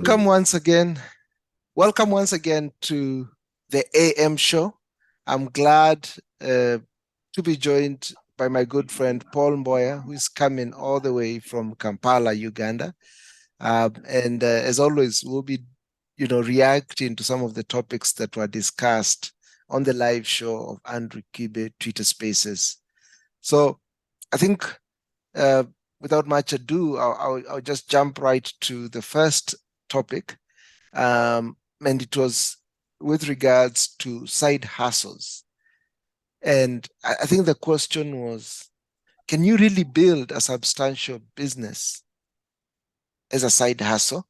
Welcome once again. Welcome once again to the AM show. I'm glad to be joined by my good friend Paul Mboya, who is coming all the way from Kampala, Uganda. And as always, we'll be, reacting to some of the topics that were discussed on the live show of Andrew Kibe Twitter Spaces. So I think without much ado, I'll just jump right to the first topic. And it was with regards to side hustles. And I think the question was, can you really build a substantial business as a side hustle?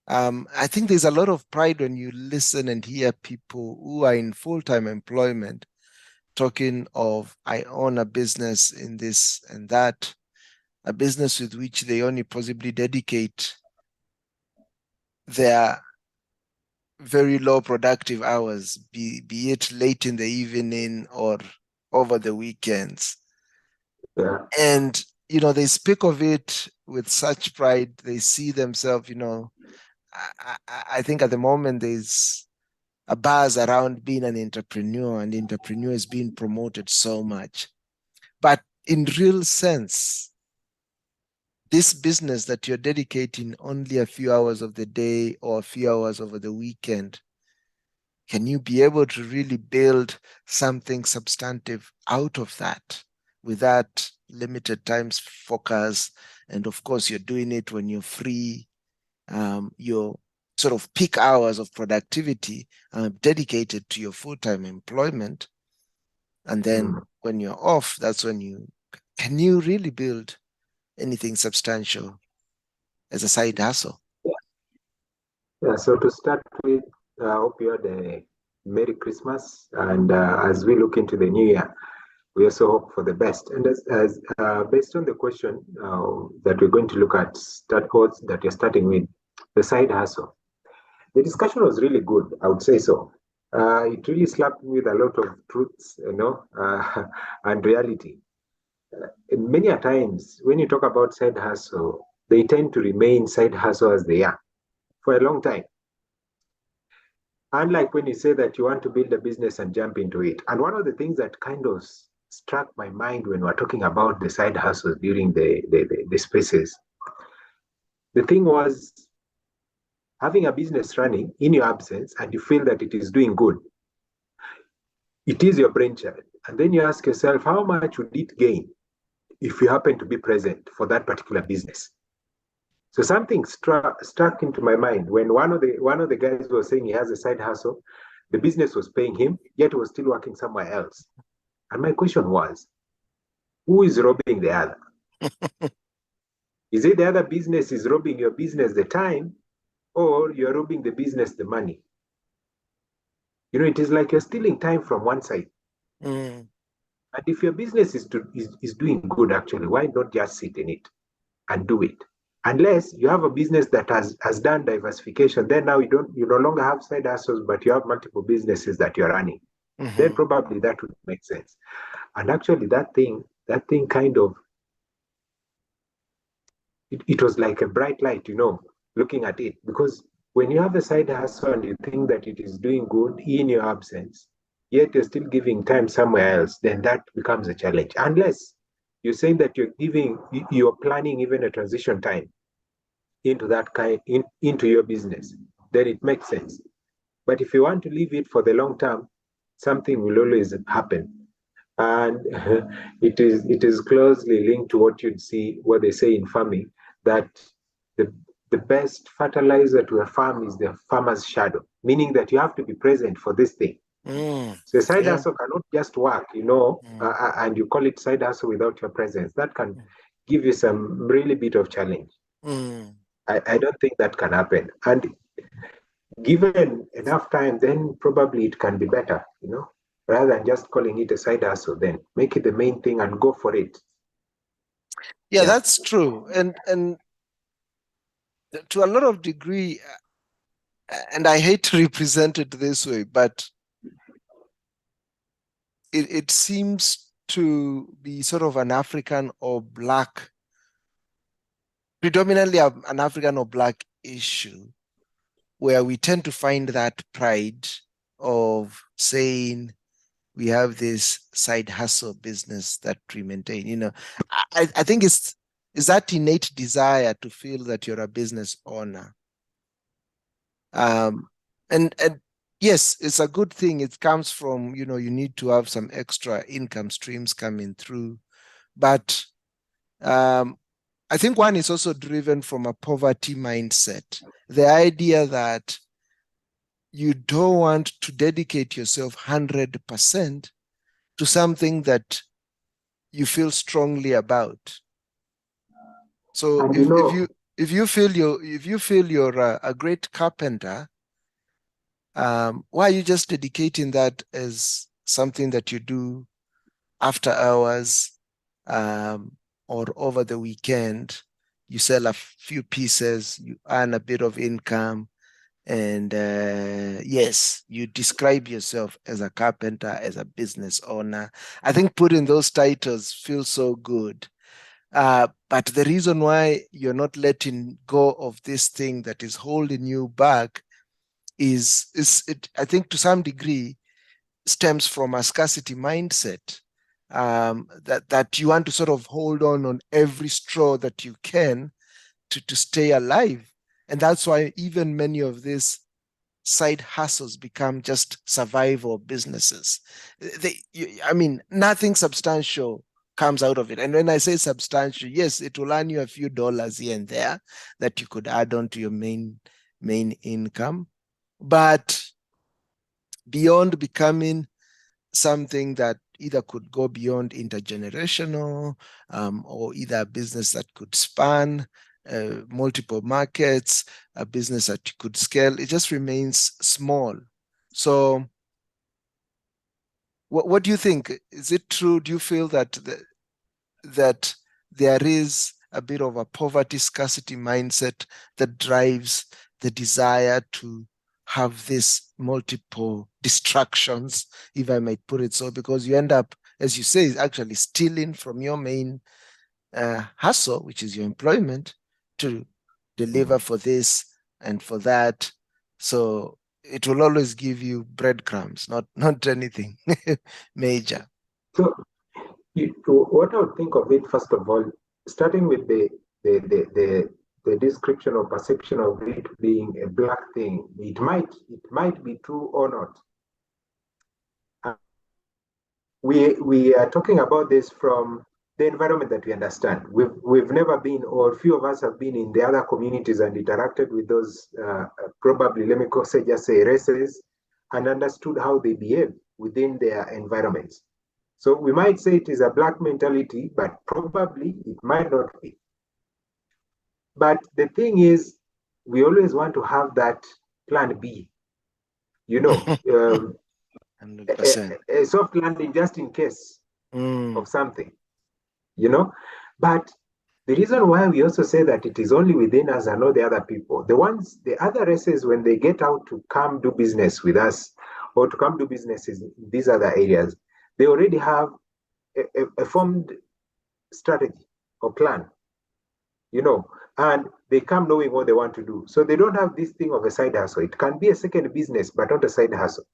I think there's a lot of pride when you listen and hear people who are in full-time employment talking of, I own a business in this and that, a business with which they only possibly dedicate their very low productive hours, be it late in the evening or over the weekends. Yeah. And, they speak of it with such pride. They see themselves, I think at the moment there's a buzz around being an entrepreneur, and entrepreneur is being promoted so much. But in real sense, this business that you're dedicating only a few hours of the day or a few hours over the weekend, can you be able to really build something substantive out of that with that limited times focus? And of course, you're doing it when you're free. Your sort of peak hours of productivity dedicated to your full-time employment. And then when you're off, that's when can you really build anything substantial as a side hustle? Yeah. So to start with, I hope you had a Merry Christmas. And as we look into the new year, we also hope for the best. And as based on the question that we're going to look at, that you're starting with, the side hustle. The discussion was really good, I would say so. It really slapped me with a lot of truths, and reality. Many a times, when you talk about side hustle, they tend to remain side hustle as they are for a long time. Unlike when you say that you want to build a business and jump into it. And one of the things that kind of struck my mind when we're talking about the side hustles during the spaces, the thing was having a business running in your absence and you feel that it is doing good. It is your brainchild. And then you ask yourself, how much would it gain if you happen to be present for that particular business? So something struck into my mind when one of the guys was saying he has a side hustle. The business was paying him, yet he was still working somewhere else. And my question was, who is robbing the other? Is it the other business is robbing your business the time, or you're robbing the business the money? It is like you're stealing time from one side. And if your business is doing good, actually, why not just sit in it and do it? Unless you have a business that has done diversification, then now you no longer have side hustles, but you have multiple businesses that you're running. Then probably that would make sense. And actually that thing kind of, it was like a bright light, looking at it. Because when you have a side hustle and you think that it is doing good in your absence, yet you're still giving time somewhere else, then that becomes a challenge. Unless you're saying that you're planning even a transition time into into your business, then it makes sense. But if you want to leave it for the long term, something will always happen. And it is closely linked to what they say in farming, that the best fertilizer to a farm is the farmer's shadow, meaning that you have to be present for this thing. So side hustle cannot just work, and you call it side hustle without your presence. That can give you some really bit of challenge. I don't think that can happen. And given enough time, then probably it can be better, rather than just calling it a side hustle. Then make it the main thing and go for it. Yeah, that's true. And to a lot of degree, and I hate to represent it this way, but it seems to be sort of an African or Black, predominantly an African or Black issue where we tend to find that pride of saying we have this side hustle business that we maintain. I think it's that innate desire to feel that you're a business owner. And yes, it's a good thing. It comes from, you need to have some extra income streams coming through. But I think one is also driven from a poverty mindset. The idea that you don't want to dedicate yourself 100% to something that you feel strongly about. So And if you feel you're a great carpenter, why are you just dedicating that as something that you do after hours, or over the weekend? You sell a few pieces, you earn a bit of income, and yes, you describe yourself as a carpenter, as a business owner. I think putting those titles feels so good. But the reason why you're not letting go of this thing that is holding you back is it, I think to some degree, stems from a scarcity mindset, that you want to sort of hold on every straw that you can to stay alive. And that's why even many of these side hustles become just survival businesses. I mean, nothing substantial comes out of it. And when I say substantial, yes, it will earn you a few dollars here and there that you could add on to your main income. But beyond becoming something that either could go beyond intergenerational, or either a business that could span multiple markets, a business that you could scale, it just remains small. So what do you think? Is it true? Do you feel that that there is a bit of a poverty scarcity mindset that drives the desire to have these multiple distractions, if I might put it so, because you end up, as you say, actually stealing from your main hustle, which is your employment, to deliver for this and for that. So it will always give you breadcrumbs, not anything major. so what I would think of it, first of all, starting with the, the, the, the description or perception of it being a black thing, it might be true or not. We are talking about this from the environment that we understand. We've never been, or few of us have been in the other communities and interacted with those, probably, let me just say races, and understood how they behave within their environments. So we might say it is a black mentality, but probably it might not be. But the thing is, we always want to have that plan B, you know, 100%. a soft landing just in case Mm, of something, you know. But the reason why we also say that it is only within us and not the other people, the other races, when they get out to come do business with us or to come do businesses in these other areas, they already have a formed strategy or plan, you know, and they come knowing what they want to do. So they don't have this thing of a side hustle. It can be a second business, but not a side hustle.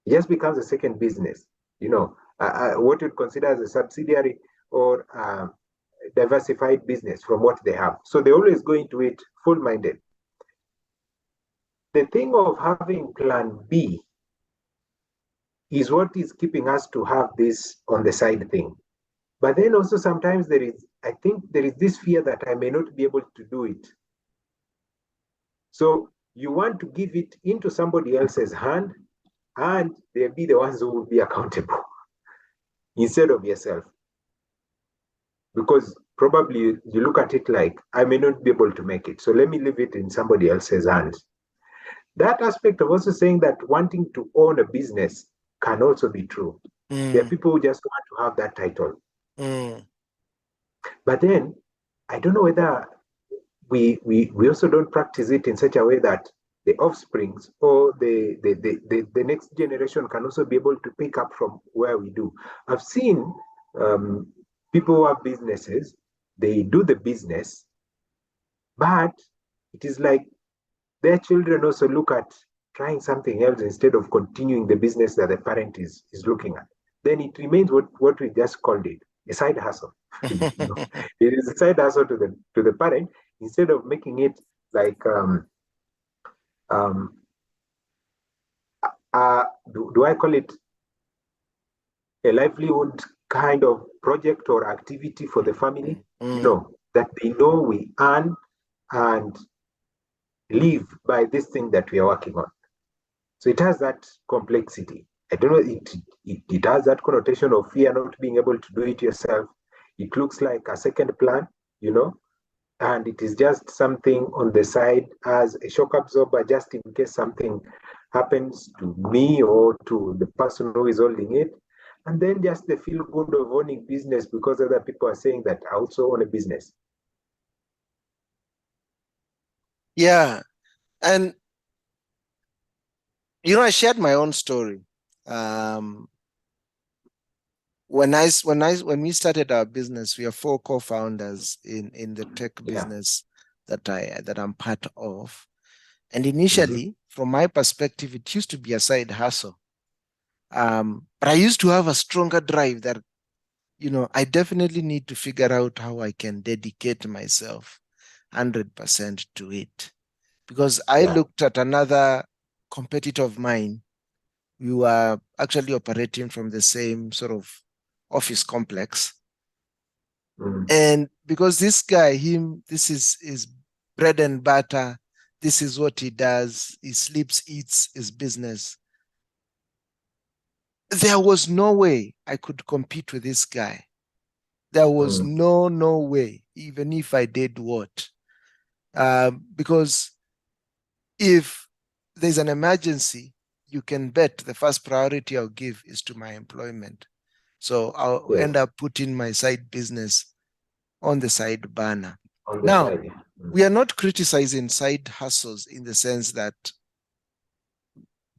It just becomes a second business, you know, what you'd consider as a subsidiary or diversified business from what they have. So they always go into it full minded. The thing of having plan B is what is keeping us to have this on the side thing. But then also sometimes I think there is this fear that I may not be able to do it. So you want to give it into somebody else's hand, and they'll be the ones who will be accountable instead of yourself. Because probably you look at it like, I may not be able to make it, so let me leave it in somebody else's hands. That aspect of also saying that wanting to own a business can also be true. There are mm, people who just want to have that title. mm, But then I don't know whether we also don't practice it in such a way that the offsprings or the next generation can also be able to pick up from where we do. I've seen people who have businesses, they do the business, but it is like their children also look at trying something else instead of continuing the business that the parent is looking at. Then it remains what we just called it, a side hustle. You know, it is a side hustle to the parent instead of making it like um, do I call it a livelihood kind of project or activity for the family? That they know we earn and live by this thing that we are working on. So it has that complexity. I don't know, it has that connotation of fear not being able to do it yourself. It looks like a second plan, and it is just something on the side as a shock absorber, just in case something happens to me or to the person who is holding it. And then just the feel good of owning business because other people are saying that I also own a business. Yeah. And, I shared my own story. When we started our business, we are 4 co-founders in the tech business that I'm part of. And initially, from my perspective, it used to be a side hustle. But I used to have a stronger drive that, I definitely need to figure out how I can dedicate myself 100% to it. Because I looked at another competitor of mine. We were actually operating from the same sort of office complex. And because this guy, this is his bread and butter. This is what he does. He sleeps, eats his business. There was no way I could compete with this guy. There was no way, even if I did what. Because if there's an emergency, you can bet the first priority I'll give is to my employment. So I'll end up putting my side business on the side burner. Now, we are not criticizing side hustles in the sense that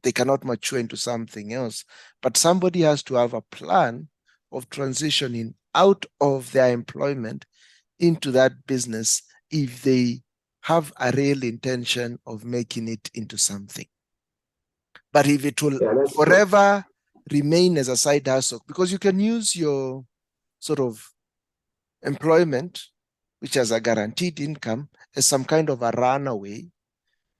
they cannot mature into something else, but somebody has to have a plan of transitioning out of their employment into that business if they have a real intention of making it into something. But if it will forever remain as a side hustle, because you can use your sort of employment, which has a guaranteed income, as some kind of a runaway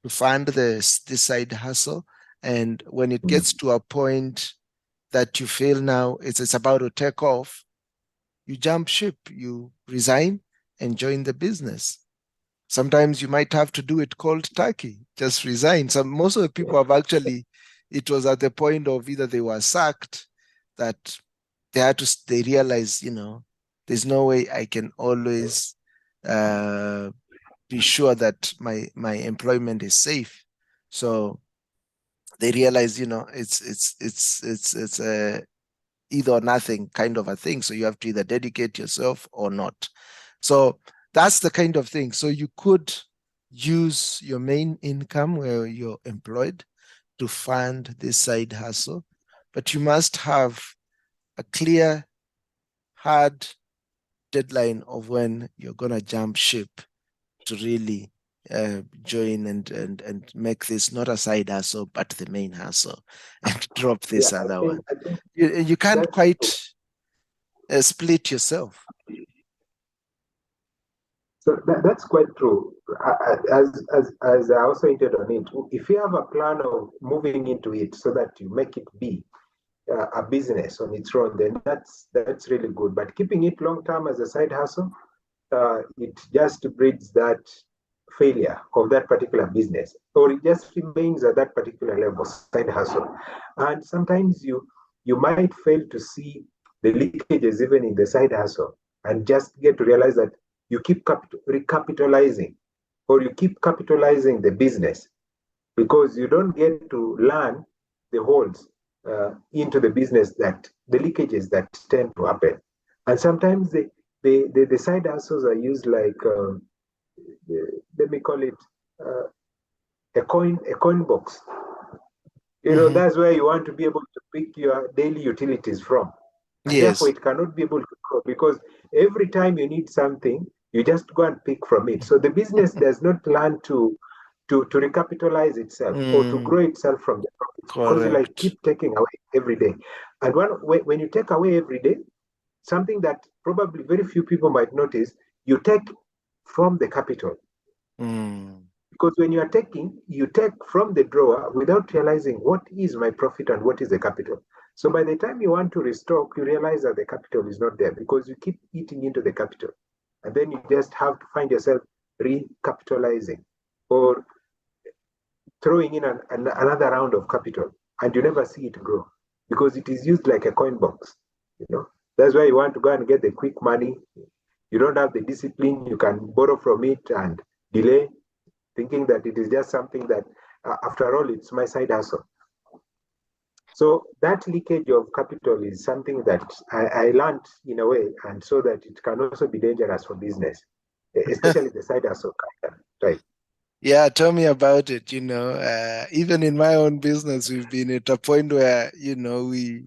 to fund this side hustle. And when it gets to a point that you feel now it's about to take off, you jump ship, you resign and join the business. Sometimes you might have to do it cold turkey, just resign. Most of the people have actually, it was at the point of either they were sacked, that they realized, there's no way I can always be sure that my employment is safe. So they realize, it's a either or nothing kind of a thing. So you have to either dedicate yourself or not. So that's the kind of thing. So you could use your main income where you're employed to fund this side hustle, but you must have a clear, hard deadline of when you're going to jump ship to really join and make this not a side hustle, but the main hustle, and drop this other one. You can't quite split yourself. So that's quite true. As I also hinted on it, if you have a plan of moving into it so that you make it be a business on its own, then that's really good. But keeping it long term as a side hustle, it just breeds that failure of that particular business, or it just remains at that particular level, side hustle. And sometimes you might fail to see the leakages even in the side hustle, and just get to realize that you keep recapitalizing, or you keep capitalizing the business, because you don't get to learn the holes into the business, that the leakages that tend to happen. And sometimes the side hustles are used like let me call it a coin box. That's where you want to be able to pick your daily utilities from. And therefore, it cannot be able to grow, because every time you need something, You just go and pick from it. So the business does not plan to recapitalize itself or to grow itself from the profits, because you like Correct. keep taking away every day. And when you take away every day, something that probably very few people might notice, you take from the capital. Because when you are taking, you take from the drawer without realizing what is my profit and what is the capital. So by the time you want to restock, you realize that the capital is not there because you keep eating into the capital. And then you just have to find yourself recapitalizing or throwing in another round of capital, and you never see it grow because it is used like a coin box. You know, that's why you want to go and get the quick money. You don't have the discipline. You can borrow from it and delay, thinking that it is just something that, after all, it's my side hustle. So that leakage of capital is something that I learned in a way, and so that it can also be dangerous for business, especially the side hustle kind of type. Yeah, tell me about it. Even in my own business, we've been at a point where, we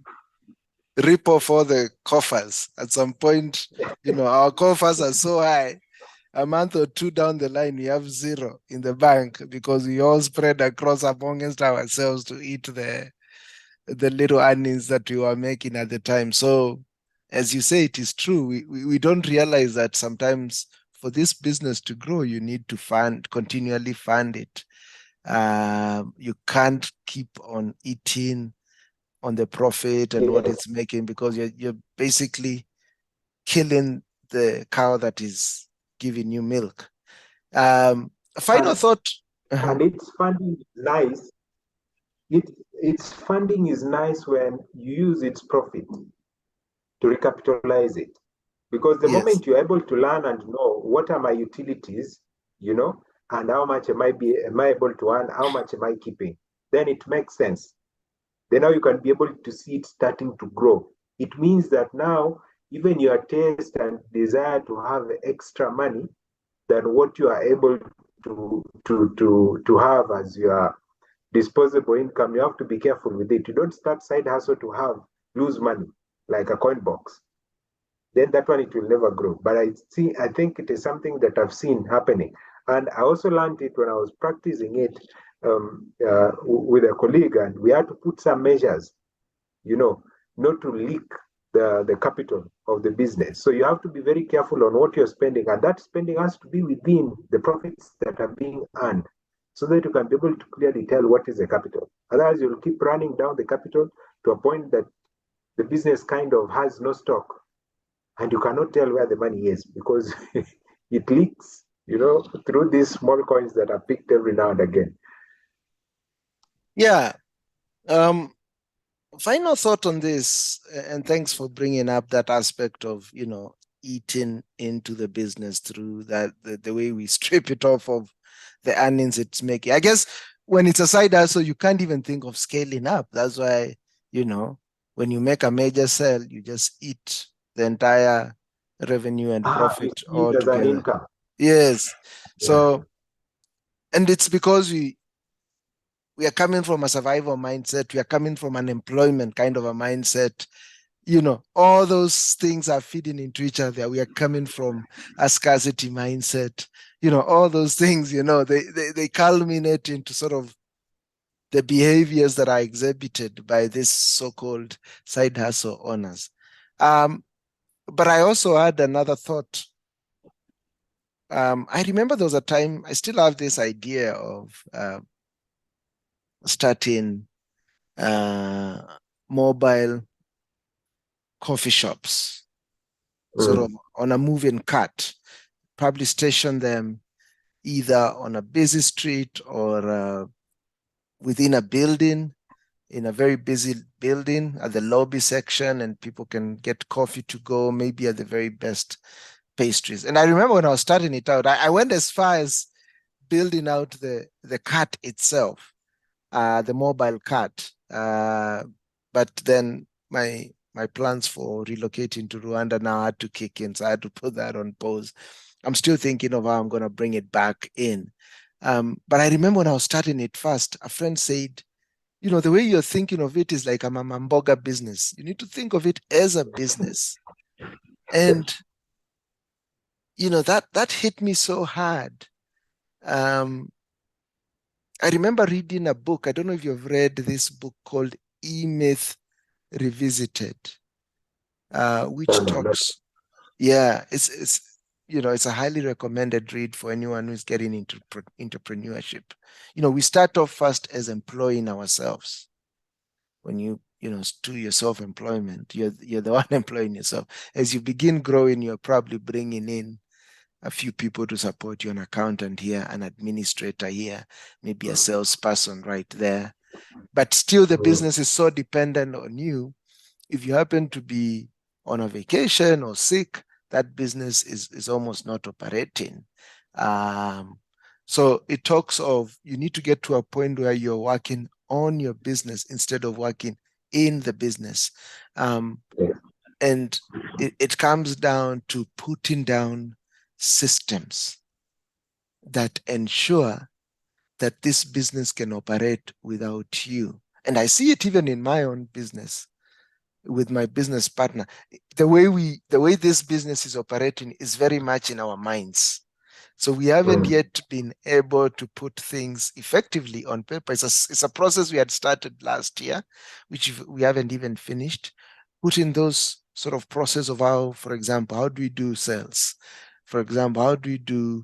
rip off all the coffers. At some point, our coffers are so high. A month or two down the line, we have zero in the bank because we all spread across amongst ourselves to eat the little earnings that we were making at the time. So, as you say, it is true. We don't realize that sometimes for this business to grow, you need to continually fund it. You can't keep on eating on the profit and what Yes. it's making because you're basically killing the cow that is giving you milk. Final And thought. Uh-huh. and its funding is nice. Its funding is nice when you use its profit to recapitalize it. Because the Yes. moment you're able to learn and know what are my utilities, you know, and how much am I able to earn, how much am I keeping, then it makes sense. Then now you can be able to see it starting to grow. It means that now even your taste and desire to have extra money than what you are able to have as your disposable income, you have to be careful with it. You don't start side hustle to have lose money like a coin box. Then that one it will never grow. But I think it is something that I've seen happening. And I also learned it when I was practicing it with a colleague, and we had to put some measures, you know, not to leak the capital of the business. So you have to be very careful on what you're spending, and that spending has to be within the profits that are being earned, so that you can be able to clearly tell what is the capital. Otherwise, you'll keep running down the capital to a point that the business kind of has no stock, and you cannot tell where the money is because it leaks, through these small coins that are picked every now and again. Yeah. Um, Final thought on this, and thanks for bringing up that aspect of, eating into the business through that the way we strip it off of the earnings it's making. I guess when it's a side hustle, you can't even think of scaling up. That's why, you know, when you make a major sale, you just eat the entire revenue and You profit see it all as an together. income. Yes. Yeah. So, and it's because we are coming from a survival mindset. We are coming from an employment kind of a mindset. All those things are feeding into each other. We are coming from a scarcity mindset. All those things, they culminate into sort of the behaviors that are exhibited by this so-called side hustle owners. But I also had another thought. I remember there was a time, I still have this idea of starting uh, mobile coffee shops, sort of Mm. on a moving cart, probably station them either on a busy street or within a building, in a very busy building at the lobby section, and people can get coffee to go, maybe at the very best pastries. And I remember when I was starting it out, I went as far as building out the cart itself, the mobile cart. But then my plans for relocating to Rwanda now had to kick in, so I had to put that on pause. I'm still thinking of how I'm going to bring it back in. But I remember when I was starting it first, a friend said, the way you're thinking of it is like a mama mboga business. You need to think of it as a business. And that hit me so hard. Um, I remember reading a book. I don't know if you've read this book called E-Myth Revisited, which Not, talks, yeah, it's a highly recommended read for anyone who's getting into entrepreneurship. We start off first as employing ourselves. When you do your self-employment, you're the one employing yourself. As you begin growing, you're probably bringing in a few people to support you, an accountant here, an administrator here, maybe a salesperson right there. But still, the business is so dependent on you. If you happen to be on a vacation or sick, that business is almost not operating. Um, so it talks of you need to get to a point where you're working on your business instead of working in the business. Um, yeah. and it comes down to putting down systems that ensure that this business can operate without you. And I see it even in my own business with my business partner. The way this business is operating is very much in our minds. So we haven't yet been able to put things effectively on paper. It's a process we had started last year, which we haven't even finished. Putting those sort of process of how, for example, how do we do sales? For example, how do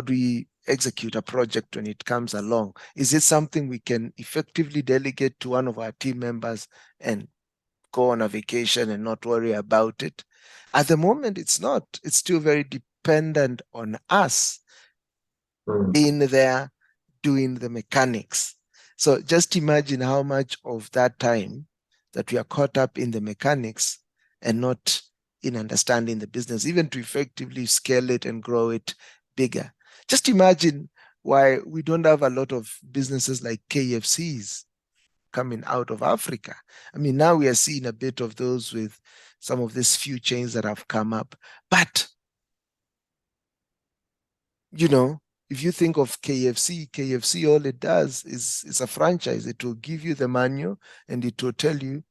we execute a project when it comes along? Is it something we can effectively delegate to one of our team members and go on a vacation and not worry about it? At the moment, it's not. It's still very dependent on us in there doing the mechanics. So just imagine how much of that time that we are caught up in the mechanics and not in understanding the business, even to effectively scale it and grow it bigger. Just imagine why we don't have a lot of businesses like KFCs coming out of Africa. I mean, now we are seeing a bit of those with some of these few chains that have come up. But, you know, if you think of KFC, all it does is it's a franchise. It will give you the manual and it will tell you,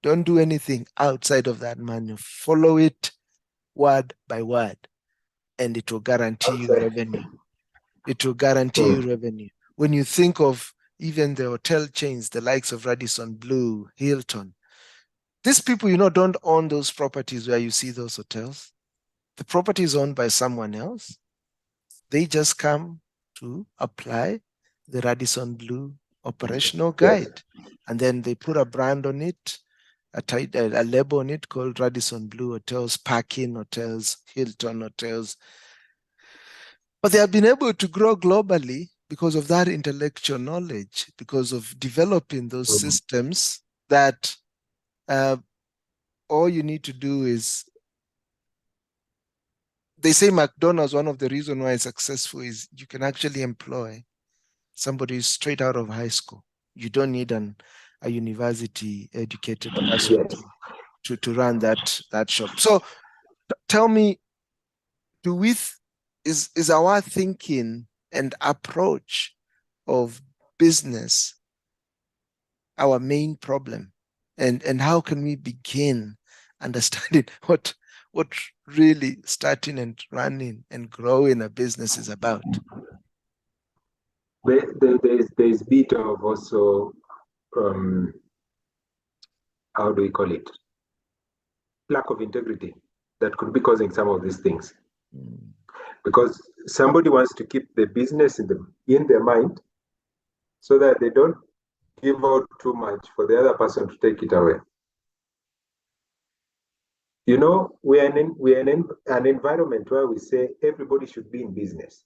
don't do anything outside of that manual. Follow it word by word, and it will guarantee you Outside. revenue. It will guarantee you revenue. When you think of even the hotel chains, the likes of Radisson Blue, Hilton, these people, don't own those properties where you see those hotels. The property is owned by someone else. They just come to apply the Radisson Blue operational Yes. guide. And then they put a brand on it, a label on it called Radisson Blue Hotels, Parking Hotels, Hilton Hotels. But they have been able to grow globally because of that intellectual knowledge, because of developing those systems that uh, all you need to do is, they say McDonald's, one of the reasons why it's successful is you can actually employ somebody straight out of high school. You don't need a university educated person Yes. to run that shop. So tell me, do we is our thinking and approach of business our main problem? And how can we begin understanding what really starting and running and growing a business is about? There's bit of also um, how do we call it, lack of integrity that could be causing some of these things, Mm. because somebody wants to keep the business in their mind so that they don't give out too much for the other person to take it away. We are in an environment where we say everybody should be in business.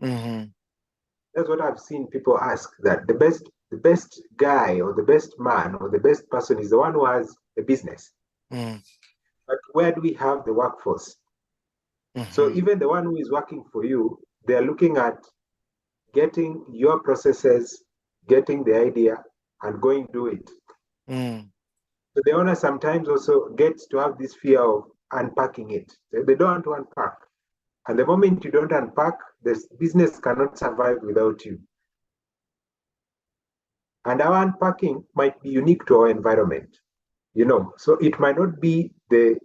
Mm-hmm. That's what I've seen people ask, that the best guy or the best man or the best person is the one who has a business. Mm-hmm. But where do we have the workforce? So Mm-hmm. even the one who is working for you, they're looking at getting your processes, getting the idea, and going do it. Mm-hmm. So the owner sometimes also gets to have this fear of unpacking it. They don't want to unpack. And the moment you don't unpack, this business cannot survive without you. And our unpacking might be unique to our environment, So it might not be the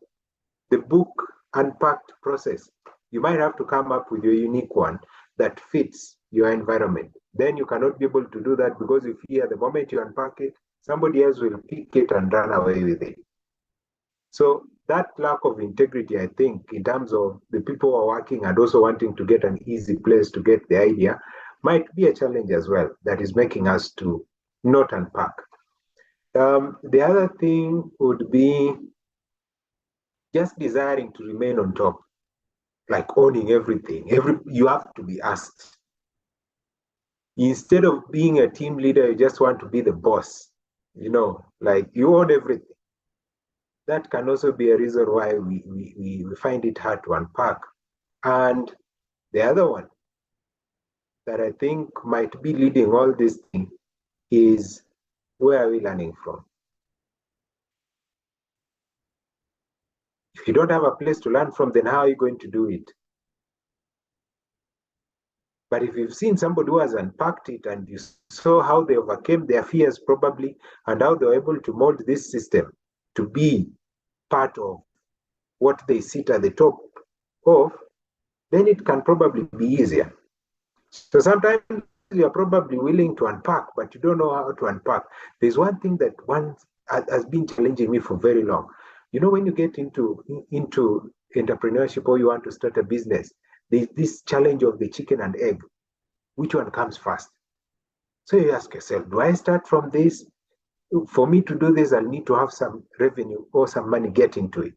book unpacked process. You might have to come up with your unique one that fits your environment. Then you cannot be able to do that because you fear the moment you unpack it, somebody else will pick it and run away with it. So that lack of integrity, I think, in terms of the people who are working and also wanting to get an easy place to get the idea, might be a challenge as well that is making us to not unpack. The other thing would be just desiring to remain on top, like owning everything. You have to be asked. Instead of being a team leader, you just want to be the boss. Like you own everything. That can also be a reason why we find it hard to unpack. And the other one that I think might be leading all this thing is, where are we learning from? If you don't have a place to learn from, then how are you going to do it? But if you've seen somebody who has unpacked it and you saw how they overcame their fears probably and how they were able to mold this system to be part of what they sit at the top of, then it can probably be easier. So sometimes you're probably willing to unpack, but you don't know how to unpack. There's one thing that has been challenging me for very long. When you get into entrepreneurship or you want to start a business, there's this challenge of the chicken and egg. Which one comes first? So you ask yourself, do I start from this? For me to do this, I'll need to have some revenue or some money get into it.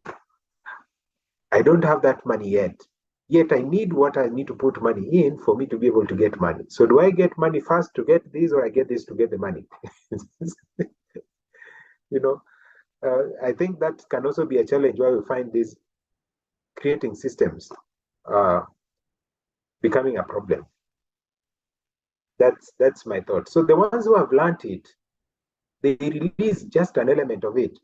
I don't have that money yet I need what I need to put money in for me to be able to get money. So do I get money first to get this, or I get this to get the money? I think that can also be a challenge where we find these creating systems becoming a problem. That's my thought. So the ones who have learned it, they release just an element of it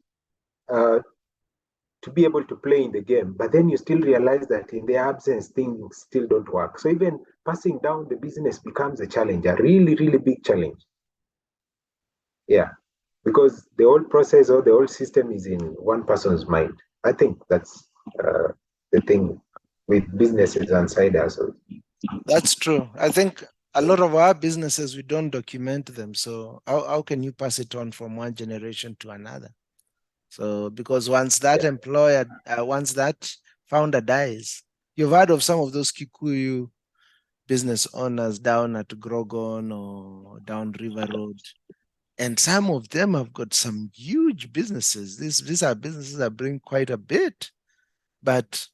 to be able to play in the game, but then you still realize that in their absence, things still don't work. So even passing down the business becomes a challenge, a really, really big challenge. Yeah, because the whole process or the whole system is in one person's mind. I think that's the thing with businesses and side hustles. That's true. I think a lot of our businesses, we don't document them. So how can you pass it on from one generation to another? So because once that employer, once that founder dies, you've heard of some of those Kikuyu business owners down at Grogon or down River Road. And some of them have got some huge businesses. These are businesses that bring quite a bit, but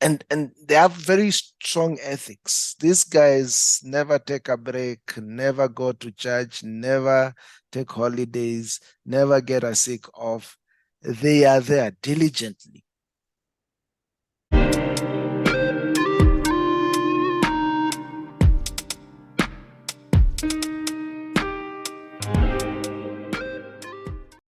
and they have very strong ethics. These guys never take a break, never go to church, never take holidays, never get a sick off. They are there diligently.